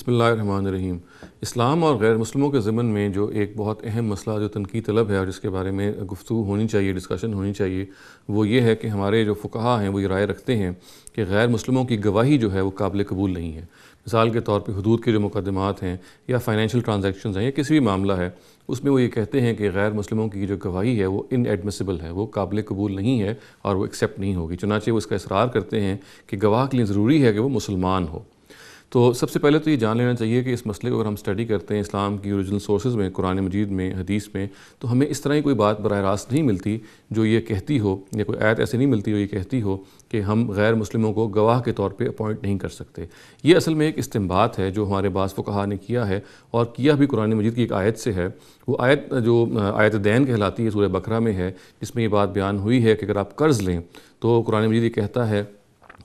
بسم اللہ الرحمن الرحیم۔ اسلام اور غیر مسلموں کے ضمن میں جو ایک بہت اہم مسئلہ جو تنقید طلب ہے اور جس کے بارے میں گفتگو ہونی چاہیے، ڈسکشن ہونی چاہیے، وہ یہ ہے کہ ہمارے جو فقہا ہیں وہ یہ رائے رکھتے ہیں کہ غیر مسلموں کی گواہی جو ہے وہ قابل قبول نہیں ہے۔ مثال کے طور پہ حدود کے جو مقدمات ہیں یا فائنینشیل ٹرانزیکشنز ہیں یا کسی بھی معاملہ ہے، اس میں وہ یہ کہتے ہیں کہ غیر مسلموں کی جو گواہی ہے وہ ان ایڈمیسیبل ہے، وہ قابل قبول نہیں ہے اور وہ ایکسیپٹ نہیں ہوگی۔ چنانچہ وہ اس کا اصرار کرتے ہیں کہ گواہ کے لیے ضروری ہے کہ وہ مسلمان ہو۔ تو سب سے پہلے تو یہ جان لینا چاہیے کہ اس مسئلے کو اگر ہم اسٹڈی کرتے ہیں اسلام کی اوریجنل سورسز میں، قرآن مجید میں، حدیث میں، تو ہمیں اس طرح کی کوئی بات براہ راست نہیں ملتی جو یہ کہتی ہو، یا کوئی آیت ایسے نہیں ملتی جو یہ کہتی ہو کہ ہم غیر مسلموں کو گواہ کے طور پہ اپوائنٹ نہیں کر سکتے۔ یہ اصل میں ایک استنباط ہے جو ہمارے بعض فقہا نے کیا ہے، اور کیا بھی قرآن مجید کی ایک آیت سے ہے۔ وہ آیت جو آیت دین کہلاتی ہے، سورہ بقرہ میں ہے، جس میں یہ بات بیان ہوئی ہے کہ اگر آپ قرض لیں تو قرآن مجید یہ کہتا ہے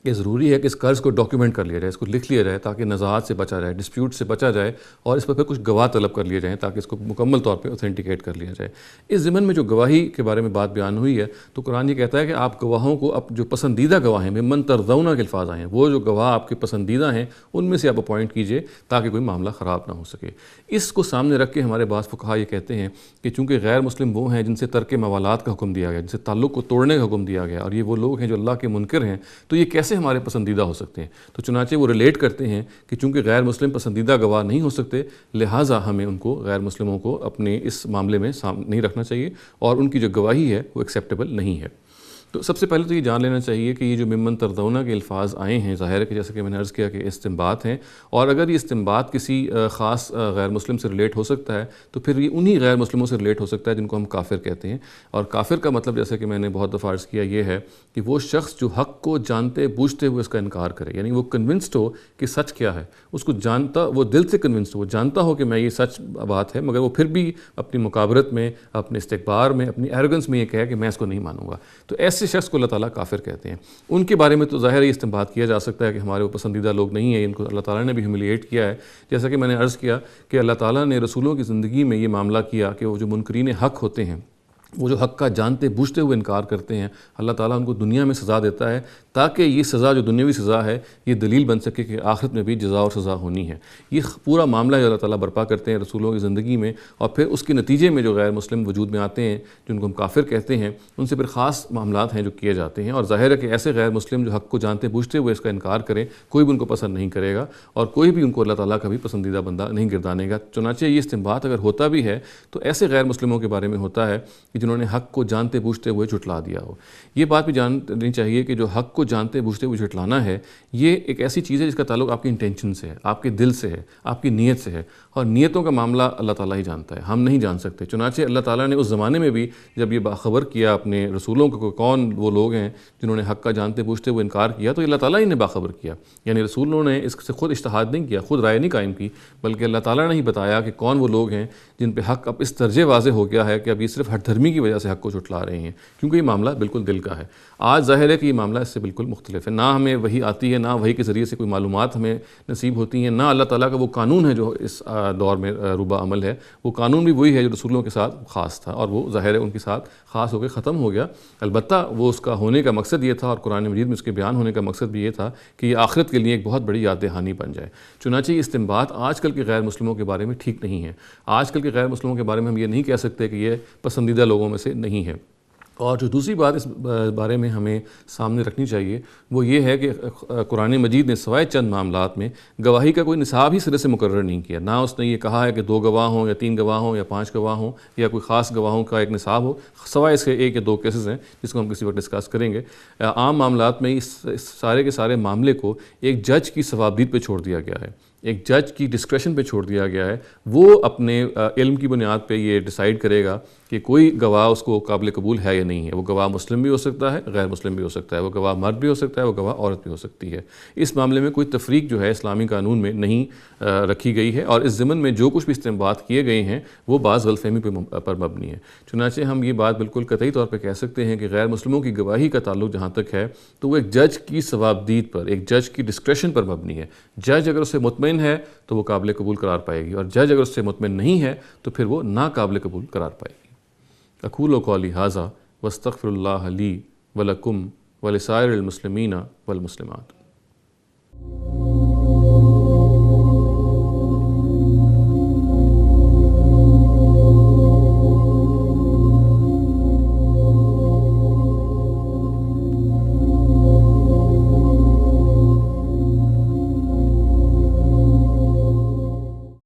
کہ ضروری ہے کہ اس قرض کو ڈاکیومنٹ کر لیا جائے، اس کو لکھ لیا جائے تاکہ نزاعات سے بچا جائے، ڈسپیوٹ سے بچا جائے، اور اس پر پھر کچھ گواہ طلب کر لیے جائیں تاکہ اس کو مکمل طور پہ اوتھینٹیکیٹ کر لیا جائے۔ اس ضمن میں جو گواہی کے بارے میں بات بیان ہوئی ہے تو قرآن یہ کہتا ہے کہ آپ گواہوں کو جو پسندیدہ گواہ ہیں، ممن ترضون کے الفاظ آئے ہیں، وہ جو گواہ آپ کے پسندیدہ ہیں ان میں سے آپ اپوائنٹ کیجئے تاکہ کوئی معاملہ خراب نہ ہو سکے۔ اس کو سامنے رکھ کے ہمارے بعض فقہا یہ کہتے ہیں کہ چونکہ غیر مسلم وہ ہیں جن سے ترک موالات کا حکم دیا گیا، جن سے تعلق کو توڑنے کا حکم دیا گیا، اور یہ وہ لوگ ہیں جو اللہ کے منکر ہیں، تو یہ کیسے ہمارے پسندیدہ ہو سکتے ہیں؟ تو چنانچہ وہ ریلیٹ کرتے ہیں کہ چونکہ غیر مسلم پسندیدہ گواہ نہیں ہو سکتے، لہٰذا ہمیں ان کو، غیر مسلموں کو، اپنے اس معاملے میں نہیں رکھنا چاہیے، اور ان کی جو گواہی ہے وہ ایکسیپٹیبل نہیں ہے۔ تو سب سے پہلے تو یہ جان لینا چاہیے کہ یہ جو ممن ترضون کے الفاظ آئے ہیں، ظاہر ہے کہ جیسے کہ میں نے عرض کیا کہ استنباط ہیں، اور اگر یہ استنباط کسی خاص غیر مسلم سے ریلیٹ ہو سکتا ہے تو پھر یہ انہی غیر مسلموں سے ریلیٹ ہو سکتا ہے جن کو ہم کافر کہتے ہیں۔ اور کافر کا مطلب جیسے کہ میں نے بہت دفعہ عرض کیا یہ ہے کہ وہ شخص جو حق کو جانتے بوجھتے ہوئے اس کا انکار کرے، یعنی وہ کنونسڈ ہو کہ سچ کیا ہے، اس کو جانتا، وہ دل سے کنونسڈ ہو، وہ جانتا ہو کہ میں یہ سچ بات ہے، مگر وہ پھر بھی اپنی مکابرت میں، اپنے استکبار میں، اپنی ایروگنس میں یہ کہے کہ میں اس کو نہیں مانوں گا، تو ایسے شخص کو اللہ تعالیٰ کافر کہتے ہیں۔ ان کے بارے میں تو ظاہر یہ استنباط کیا جا سکتا ہے کہ ہمارے وہ پسندیدہ لوگ نہیں ہیں، ان کو اللہ تعالیٰ نے بھی ہیوملیٹ کیا ہے۔ جیسا کہ میں نے عرض کیا کہ اللہ تعالیٰ نے رسولوں کی زندگی میں یہ معاملہ کیا کہ وہ جو منکرین حق ہوتے ہیں، وہ جو حق کا جانتے بوجھتے ہوئے انکار کرتے ہیں، اللہ تعالیٰ ان کو دنیا میں سزا دیتا ہے تاکہ یہ سزا جو دنیاوی سزا ہے یہ دلیل بن سکے کہ آخرت میں بھی جزا اور سزا ہونی ہے۔ یہ پورا معاملہ جو اللہ تعالیٰ برپا کرتے ہیں رسولوں کی زندگی میں، اور پھر اس کے نتیجے میں جو غیر مسلم وجود میں آتے ہیں جن کو ہم کافر کہتے ہیں، ان سے پھر خاص معاملات ہیں جو کیے جاتے ہیں۔ اور ظاہر ہے کہ ایسے غیر مسلم جو حق کو جانتے بوجھتے ہوئے اس کا انکار کریں، کوئی بھی ان کو پسند نہیں کرے گا، اور کوئی بھی ان کو اللہ تعالیٰ کا بھی پسندیدہ بندہ نہیں گردانے گا۔ چنانچہ یہ استنباط اگر ہوتا بھی ہے تو ایسے غیر مسلموں کے بارے میں ہوتا ہے کہ جنہوں نے حق کو جانتے بوجھتے ہوئے جھٹلا دیا ہو۔ یہ بات بھی جاننی چاہیے کہ جو حق کو جانتے بوجھتے ہوئے جھٹلانا ہے، یہ ایک ایسی چیز ہے جس کا تعلق آپ کی انٹینشن سے ہے، آپ کے دل سے ہے، آپ کی نیت سے ہے، اور نیتوں کا معاملہ اللہ تعالیٰ ہی جانتا ہے، ہم نہیں جان سکتے۔ چنانچہ اللہ تعالیٰ نے اس زمانے میں بھی جب یہ باخبر کیا اپنے رسولوں کو کون وہ لوگ ہیں جنہوں نے حق کا جانتے بوجھتے ہوئے انکار کیا، تو اللہ تعالیٰ ہی نے باخبر کیا، یعنی رسولوں نے اس سے خود اجتہاد نہیں کیا، خود رائے نہیں قائم کی، بلکہ اللہ تعالیٰ نے ہی بتایا کہ کون وہ لوگ ہیں جن پہ حق اب اس درجے واضح ہو گیا ہے کہ اب یہ صرف ہٹ دھرمی کی وجہ سے حق کو جھٹلا رہے ہیں، کیونکہ یہ معاملہ بالکل دل کا ہے۔ آج ظاہر ہے کہ یہ معاملہ اس سے بالکل مختلف ہے، نہ ہمیں وحی آتی ہے، نہ وحی کے ذریعے سے کوئی معلومات ہمیں نصیب ہوتی ہیں، نہ اللہ تعالیٰ کا وہ قانون ہے جو اس دور میں روبہ عمل ہے، وہ قانون بھی وہی ہے جو رسولوں کے ساتھ خاص تھا، اور وہ ظاہر ہے ان کے ساتھ خاص ہو کے ختم ہو گیا۔ البتہ وہ اس کا ہونے کا مقصد یہ تھا، اور قرآن مجید میں اس کے بیان ہونے کا مقصد بھی یہ تھا کہ یہ آخرت کے لیے ایک بہت بڑی یاد دہانی بن جائے۔ چنانچہ یہ استنباط آج کل کے غیر مسلموں کے بارے میں ٹھیک نہیں ہے۔ آج کل کے غیر مسلموں کے بارے میں ہم یہ نہیں کہہ سکتے کہ یہ پسندیدہ لوگوں میں سے نہیں ہے۔ اور جو دوسری بات اس بارے میں ہمیں سامنے رکھنی چاہیے وہ یہ ہے کہ قرآن مجید نے سوائے چند معاملات میں گواہی کا کوئی نصاب ہی سرے سے مقرر نہیں کیا۔ نہ اس نے یہ کہا ہے کہ 2 گواہ ہوں یا 3 گواہ ہوں یا 5 گواہ ہوں یا کوئی خاص گواہوں کا ایک نصاب ہو، سوائے اس کے 1 یا 2 کیسز ہیں جس کو ہم کسی وقت ڈسکس کریں گے۔ عام معاملات میں اس سارے کے سارے معاملے کو ایک جج کی ثوابدید پہ چھوڑ دیا گیا ہے، ایک جج کی ڈسکریشن پہ چھوڑ دیا گیا ہے۔ وہ اپنے علم کی بنیاد پہ یہ ڈیسائیڈ کرے گا کہ کوئی گواہ اس کو قابل قبول ہے یا نہیں ہے۔ وہ گواہ مسلم بھی ہو سکتا ہے، غیر مسلم بھی ہو سکتا ہے، وہ گواہ مرد بھی ہو سکتا ہے، وہ گواہ عورت بھی ہو سکتی ہے۔ اس معاملے میں کوئی تفریق جو ہے اسلامی قانون میں نہیں رکھی گئی ہے، اور اس ضمن میں جو کچھ بھی استنباط کیے گئے ہیں وہ بعض غلط فہمی پر مبنی ہے۔ چنانچہ ہم یہ بات بالکل قطعی طور پہ کہہ سکتے ہیں کہ غیر مسلموں کی گواہی کا تعلق جہاں تک ہے تو وہ ایک جج کی ثوابدید پر، ایک جج کی ڈسکریشن پر مبنی ہے۔ جج اگر اس سے مطمئن ہے تو وہ قابل قبول قرار پائے گی، اور جج اگر اس سے مطمئن نہیں ہے تو پھر وہ ناقابل قبول قرار پائے گی۔ اقول قولی ھذا واستغفر اللہ لی ولکم ولسائر المسلمین والمسلمات۔